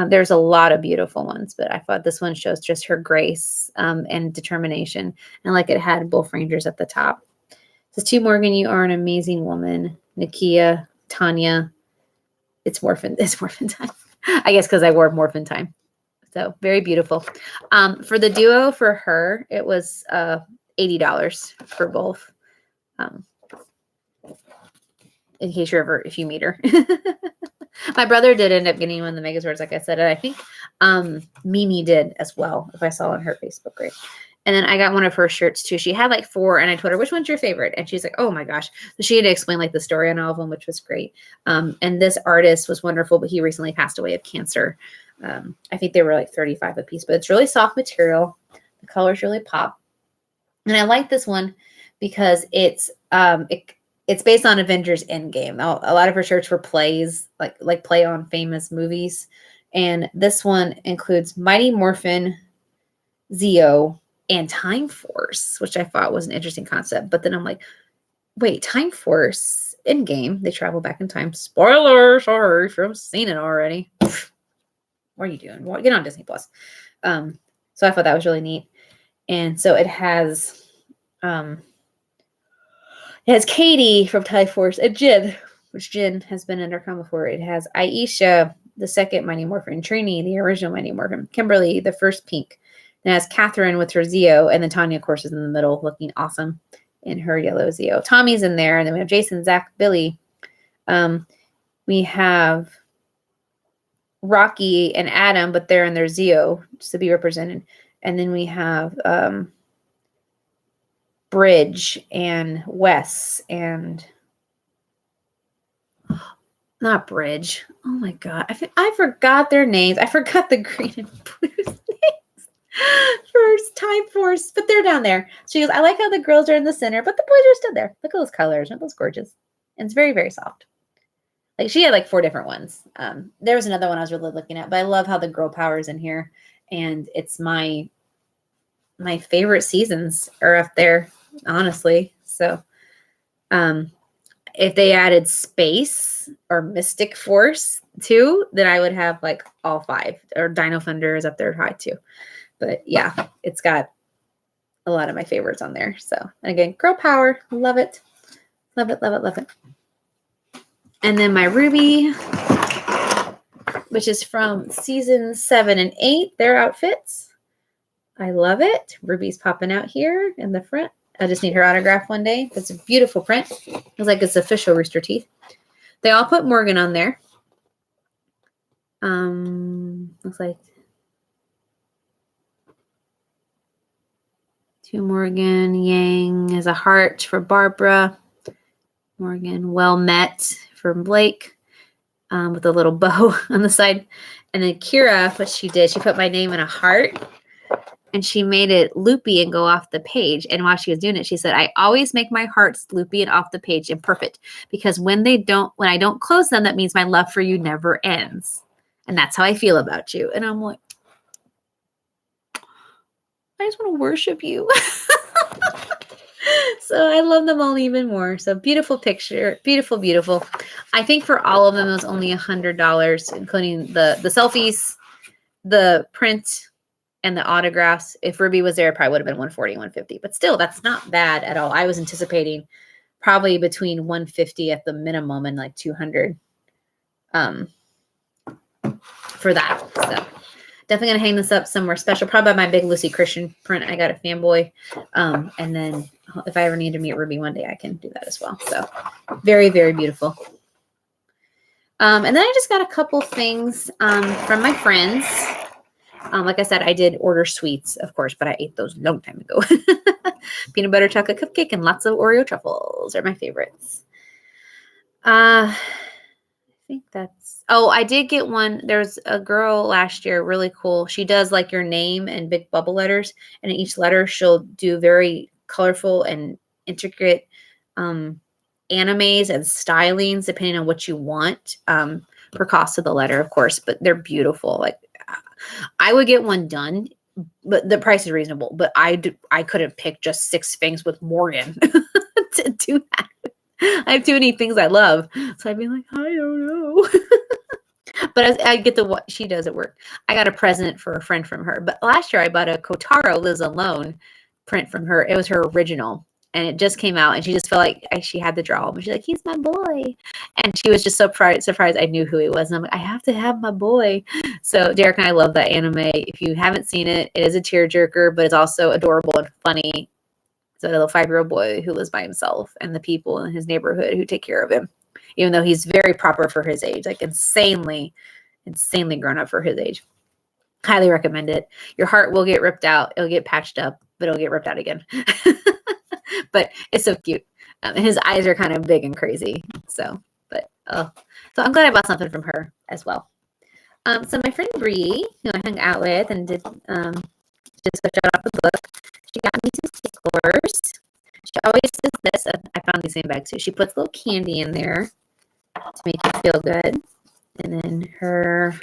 There's a lot of beautiful ones, but I thought this one shows just her grace and determination. And like it had both Rangers at the top. It says, "To Morgan, you are an amazing woman. Nakia, Tanya." It's morphin time. I guess because I wore morphin time. So very beautiful. For the duo for her, it was $80 for both. In case if you meet her. My brother did end up getting one of the Megazords, like I said, and I think Mimi did as well, if I saw on her Facebook group. And then I got one of her shirts too. She had like 4, and I told her, "Which one's your favorite?" And she's like, "Oh my gosh." So she had to explain like the story on all of them, which was great. And this artist was wonderful, but he recently passed away of cancer. I think they were like $35 a piece, but it's really soft material. The colors really pop. And I like this one because it's based on Avengers Endgame. A lot of her shirts were plays, like play on famous movies. And this one includes Mighty Morphin, Zeo, and Time Force, which I thought was an interesting concept. But then I'm like, wait, Time Force Endgame, they travel back in time. Spoiler, sorry if you've seen it already. What are you doing? Well, get on Disney Plus. So I thought that was really neat. And so it has Katie from Time Force and Jib which Jin has been under combo for. It has Aisha, the second Mighty Morphin, Trini, the original Mighty Morphin, Kimberly, the first pink. Then it has Catherine with her Zeo, and then Tanya, of course, is in the middle, looking awesome in her yellow Zeo. Tommy's in there, and then we have Jason, Zach, Billy. We have Rocky and Adam, but they're in their Zeo just to be represented. And then we have Bridge and Wes and not Bridge. Oh my God. I forgot their names. I forgot the green and blue names. First Time Force, but they're down there. She goes, I like how the girls are in the center, but the boys are still there. Look at those colors. Aren't those gorgeous? And it's very, very soft. Like she had like 4 different ones. There was another one I was really looking at, but I love how the girl power is in here. And it's my favorite seasons are up there, honestly. So if they added Space or Mystic Force too, then I would have like all 5. Or Dino Thunder is up there high too. But yeah, it's got a lot of my favorites on there. So, and again, girl power, love it. Love it, love it, love it. And then my Ruby, which is from season 7 and 8, their outfits. I love it. Ruby's popping out here in the front. I just need her autograph one day. It's a beautiful print. Looks like it's official Rooster Teeth. They all put Morgan on there. Looks like 2 Morgan. Yang is a heart for Barbara. Morgan, well met for Blake, with a little bow on the side. And then Kira, what she did, she put my name in a heart and she made it loopy and go off the page. And while she was doing it, she said, I always make my hearts loopy and off the page and perfect because when I don't close them, that means my love for you never ends. And that's how I feel about you. And I'm like, I just want to worship you. So I love them all even more. So beautiful picture. Beautiful, beautiful. I think for all of them, it was only $100, including the selfies, the print, and the autographs. If Ruby was there, it probably would have been $140, $150. But still, that's not bad at all. I was anticipating probably between $150 at the minimum and like $200 for that. So definitely going to hang this up somewhere special. Probably by my big Lucy Christian print. I got a fanboy. And then if I ever need to meet Ruby one day, I can do that as well. So very, very beautiful. And then I just got a couple things from my friends. Like I said, I did order sweets, of course, but I ate those a long time ago. Peanut butter chocolate cupcake and lots of Oreo truffles are my favorites. I think that's... Oh, I did get one. There's a girl last year, really cool. She does like your name and big bubble letters. And in each letter, she'll do very colorful and intricate animes and stylings, depending on what you want, per cost of the letter, of course. But they're beautiful. Like, I would get one done, but the price is reasonable. But I couldn't pick just 6 things with Morgan to do that. I have too many things I love. So I'd be like, I don't know. But I get what she does at work. I got a present for a friend from her. But last year I bought a Kotaro Lives Alone print from her. It was her original. And it just came out. And she just felt like she had to draw him. She's like, he's my boy. And she was just so surprised I knew who he was. And I'm like, I have to have my boy. So Derek and I love that anime. If you haven't seen it, it is a tearjerker, but it's also adorable and funny. It's a little 5-year-old boy who lives by himself and the people in his neighborhood who take care of him. Even though he's very proper for his age, like insanely grown up for his age. Highly recommend it. Your heart will get ripped out. It'll get patched up, but it'll get ripped out again. But it's so cute. And his eyes are kind of big and crazy. So I'm glad I bought something from her as well. So my friend Bree, who I hung out with and did just showed off the book, she got me some sticklers. She always does this. I found these in bags too. She puts a little candy in there to make you feel good. And then her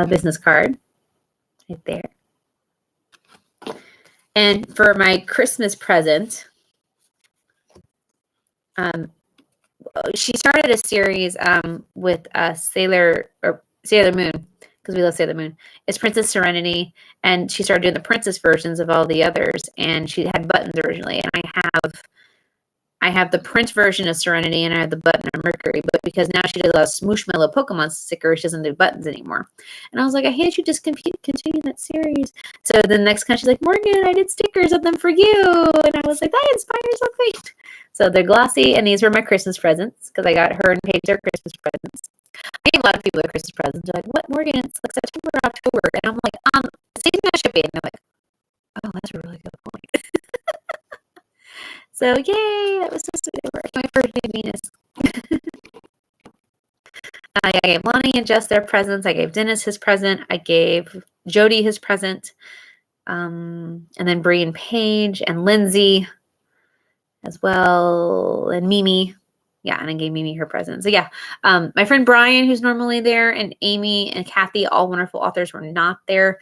business card right there. And for my Christmas present, she started a series with Sailor Moon, because we love Sailor Moon. It's Princess Serenity, and she started doing the princess versions of all the others, and she had buttons originally, and I have I have the print version of Serenity and I have the button of Mercury, but because now she does a Smooshmallow Pokemon sticker, she doesn't do buttons anymore. And I was like, I hate you continue that series. So the next kind, she's like, Morgan, I did stickers of them for you. And I was like, that inspires something. So they're glossy, and these were my Christmas presents because I got her and Paige their Christmas presents. I gave a lot of people their Christmas presents. They're like, what, Morgan? It's like September or October. And I'm like, seasonal shipping. And they're like, oh, that's a really good point. So yay, that was so sweet. My first day Venus. I gave Lonnie and Jess their presents. I gave Dennis his present. I gave Jody his present. And then Bree and Paige and Lindsay as well. And Mimi. Yeah, and I gave Mimi her present. So yeah, my friend Brian, who's normally there, and Amy and Kathy, all wonderful authors, were not there.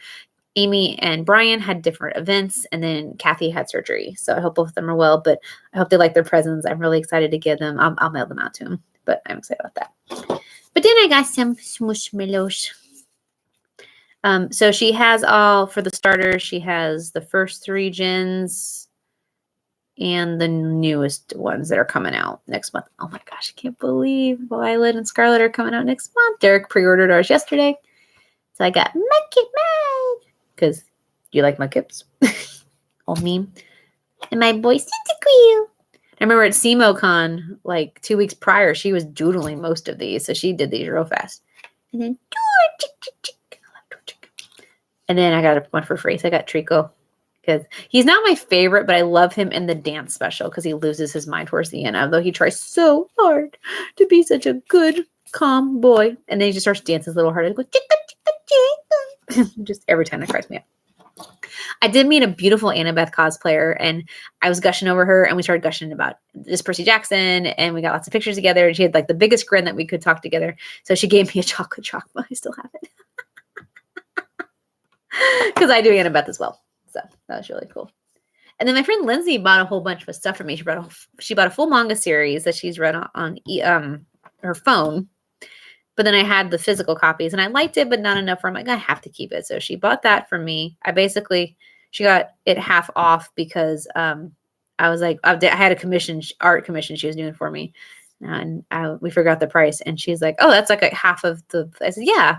Amy and Brian had different events, and then Kathy had surgery. So I hope both of them are well, but I hope they like their presents. I'm really excited to give them. I'll mail them out to them, but I'm excited about that. But then I got some Smooshmallows. So she has all, for the starters, she has the first 3 gens and the newest ones that are coming out next month. Oh my gosh, I can't believe Violet and Scarlet are coming out next month. Derek pre-ordered ours yesterday. So I got Mudkip Mud. Because you like Mudkips? Old meme. And my boy Cyndaquil. I remember at SemoCon, like 2 weeks prior, she was doodling most of these. So she did these real fast. And then, and then I got one for free. So I got Trico. Because he's not my favorite, but I love him in the dance special because he loses his mind towards the end. Although he tries so hard to be such a good, calm boy. And then he just starts dancing a little harder. Goes, just every time that cracks me up. I did meet a beautiful Annabeth cosplayer, and I was gushing over her, and we started gushing about this Percy Jackson, and we got lots of pictures together, and she had like the biggest grin that we could talk together. So she gave me a chocolate chocolate. I still have it. Because I do Annabeth as well. So that was really cool. And then my friend Lindsay bought a whole bunch of stuff for me. She bought a full manga series that she's read on her phone. But then I had the physical copies, and I liked it, but not enough for. I'm like, I have to keep it. So she bought that for me. She got it half off because I was like, I had a art commission she was doing for me, and we forgot the price. And she's like, oh, that's like a half of the. I said, yeah,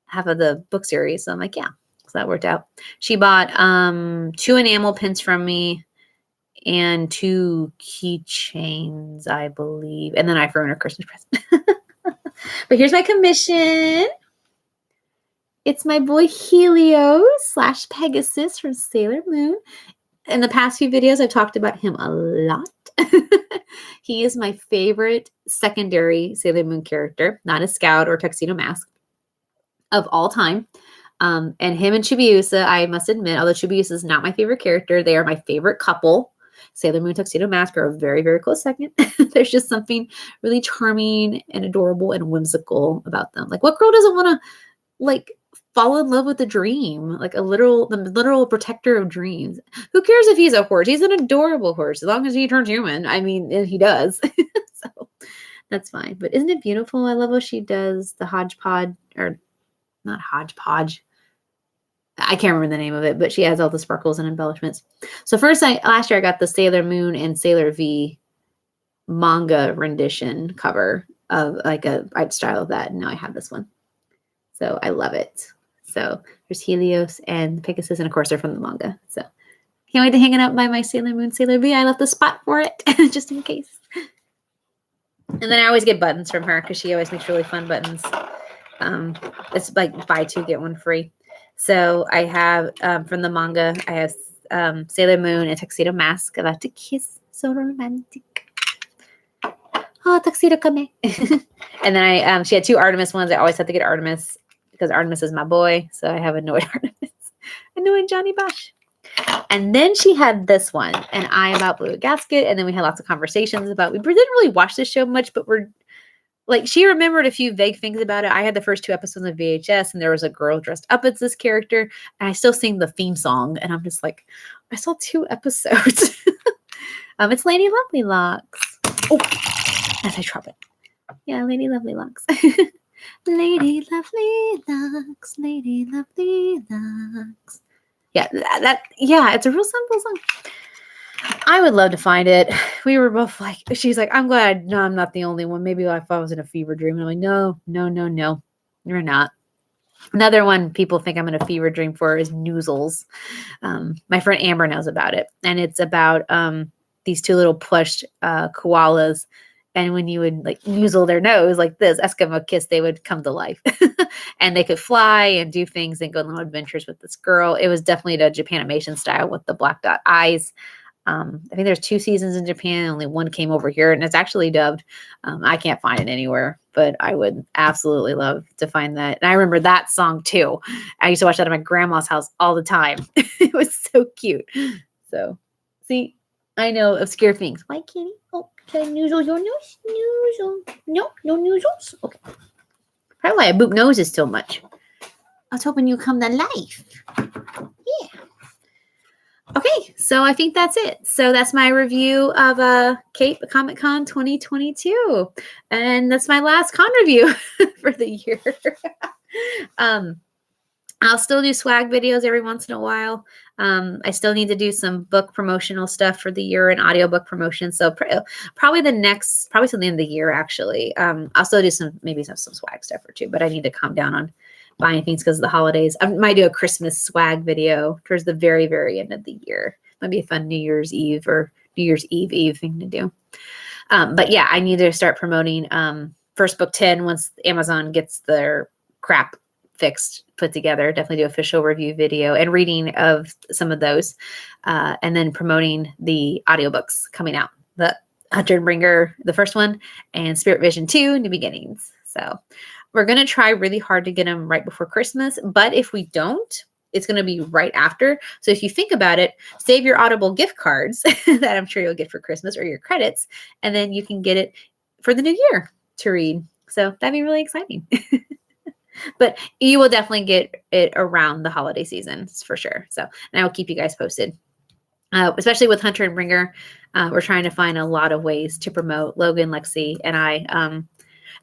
half of the book series. So I'm like, yeah. So that worked out. She bought 2 enamel pins from me and 2 keychains, I believe, and then I threw in her Christmas present. But here's my commission. It's my boy Helio / Pegasus from Sailor Moon. In the past few videos, I've talked about him a lot. He is my favorite secondary Sailor Moon character, not a Scout or Tuxedo Mask, of all time. And him and Chibiusa, I must admit, although Chibiusa is not my favorite character, they are my favorite couple. Sailor Moon, Tuxedo Mask are a very, very close second. There's just something really charming and adorable and whimsical about them. Like, what girl doesn't want to, like, fall in love with a dream? Like, the literal protector of dreams. Who cares if he's a horse? He's an adorable horse, as long as he turns human. I mean, he does. So, that's fine. But isn't it beautiful? I love how she does the hodgepodge, or not hodgepodge. I can't remember the name of it, but she has all the sparkles and embellishments. So last year I got the Sailor Moon and Sailor V manga rendition cover of like a art style of that. And now I have this one. So I love it. So there's Helios and Pegasus, and of course they're from the manga. So can't wait to hang it up by my Sailor Moon, Sailor V. I left the spot for it just in case. And then I always get buttons from her because she always makes really fun buttons. It's like buy 2, get 1 free. So I have from the manga, I have Sailor Moon and Tuxedo Mask about to kiss. So romantic. Oh, Tuxedo Kame. And then she had 2 Artemis ones. I always have to get Artemis because Artemis is my boy. So I have Annoyed Artemis. Annoyed Johnny Bosch. And then she had this one, and I about blew a gasket. And then we had lots of conversations about, we didn't really watch this show much, but she remembered a few vague things about it. I had the first 2 episodes of VHS, and there was a girl dressed up as this character, and I still sing the theme song, and I'm just like, I saw 2 episodes. It's Lady Lovely Locks. Oh, as I drop it. Yeah, Lady Lovely Locks. Lady Lovely Locks, Lady Lovely Locks. Yeah, it's a real simple song. I would love to find it. We were both like, she's like, I'm glad no, I'm not the only one. Maybe if I was in a fever dream. And I'm like, no, you're not. Another one people think I'm in a fever dream for is Noozles. My friend Amber knows about it. And it's about these two little plush koalas. And when you would like noozle their nose like this, Eskimo kiss, they would come to life. And they could fly and do things and go on adventures with this girl. It was definitely the Japanimation style with the black dot eyes. I think there's 2 seasons in Japan. Only one came over here, and it's actually dubbed. I can't find it anywhere, but I would absolutely love to find that. And I remember that song too. I used to watch that at my grandma's house all the time. It was so cute. So, see, I know obscure things. Why, Kitty? Oh, can I noozle your nose? Noozle. No noozles. Okay. Probably why I boop noses so much. I was hoping you'd come to life. Yeah. Okay, so I think that's it. So that's my review of Cape Comic Con 2022. And that's my last con review for the year. I'll still do swag videos every once in a while. I still need to do some book promotional stuff for the year and audiobook promotion. So probably till the end of the year, actually. I'll still do some swag stuff or two, but I need to calm down on buying things because of the holidays. I might do a Christmas swag video towards the very, very end of the year. Might be a fun New Year's Eve or New Year's Eve thing to do. But yeah, I need to start promoting First Book 10 once Amazon gets their crap fixed, put together. Definitely do official review video and reading of some of those. And then promoting the audiobooks coming out. The Hunter and Bringer, the first one, and Spirit Vision 2, New Beginnings. So we're going to try really hard to get them right before Christmas. But if we don't, it's going to be right after. So if you think about it, save your Audible gift cards that I'm sure you'll get for Christmas or your credits, and then you can get it for the new year to read. So that'd be really exciting. But you will definitely get it around the holiday seasons for sure. So, and I will keep you guys posted. Especially with Hunter and Bringer, we're trying to find a lot of ways to promote. Logan, Lexi, and I.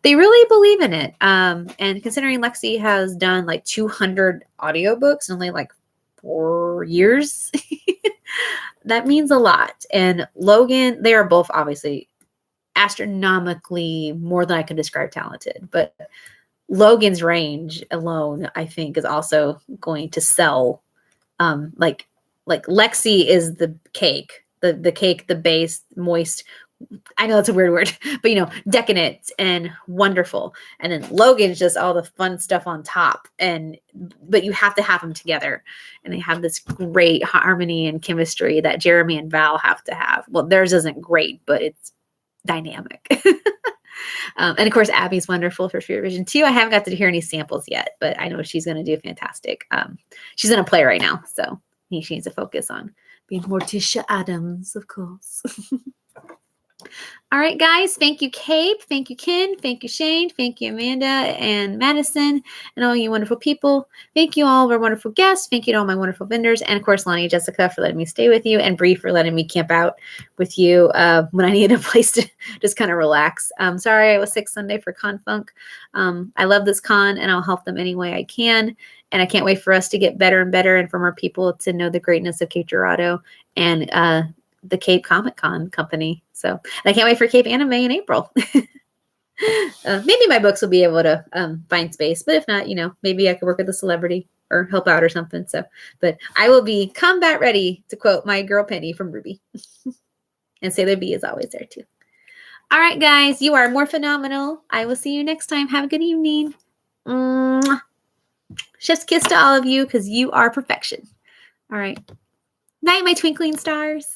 They really believe in it. And considering Lexi has done like 200 audiobooks in only like 4 years, that means a lot. And Logan, they are both obviously astronomically more than I can describe talented. But Logan's range alone, I think, is also going to sell. Like Lexi is the cake, the cake, the base, moist. I know it's a weird word, but decadent and wonderful. And then Logan's just all the fun stuff on top. But you have to have them together, and they have this great harmony and chemistry that Jeremy and Val have to have. Well, theirs isn't great, but it's dynamic. And of course, Abby's wonderful for Spirit Vision 2. I haven't got to hear any samples yet, but I know she's going to do fantastic. She's in a play right now, so she needs to focus on being Morticia Adams, of course. All right, guys. Thank you, Cape. Thank you, Ken. Thank you, Shane. Thank you, Amanda and Madison, and all you wonderful people. Thank you all, our wonderful guests. Thank you to all my wonderful vendors, and of course, Lonnie and Jessica for letting me stay with you, and Bree for letting me camp out with you when I needed a place to just kind of relax. Sorry I was sick Sunday for ConFunk. I love this con, and I'll help them any way I can. And I can't wait for us to get better and better, and for more people to know the greatness of Cape Girardeau and the Cape Comic Con company. So, and I can't wait for Cape Anime in April. Maybe my books will be able to find space, but if not, maybe I could work with a celebrity or help out or something. So, but I will be combat ready, to quote my girl Penny from Ruby. And Sailor B is always there too. All right, guys, you are more phenomenal. I will see you next time. Have a good evening. Mwah. Chef's kiss to all of you, because you are perfection. All right. Night, my twinkling stars.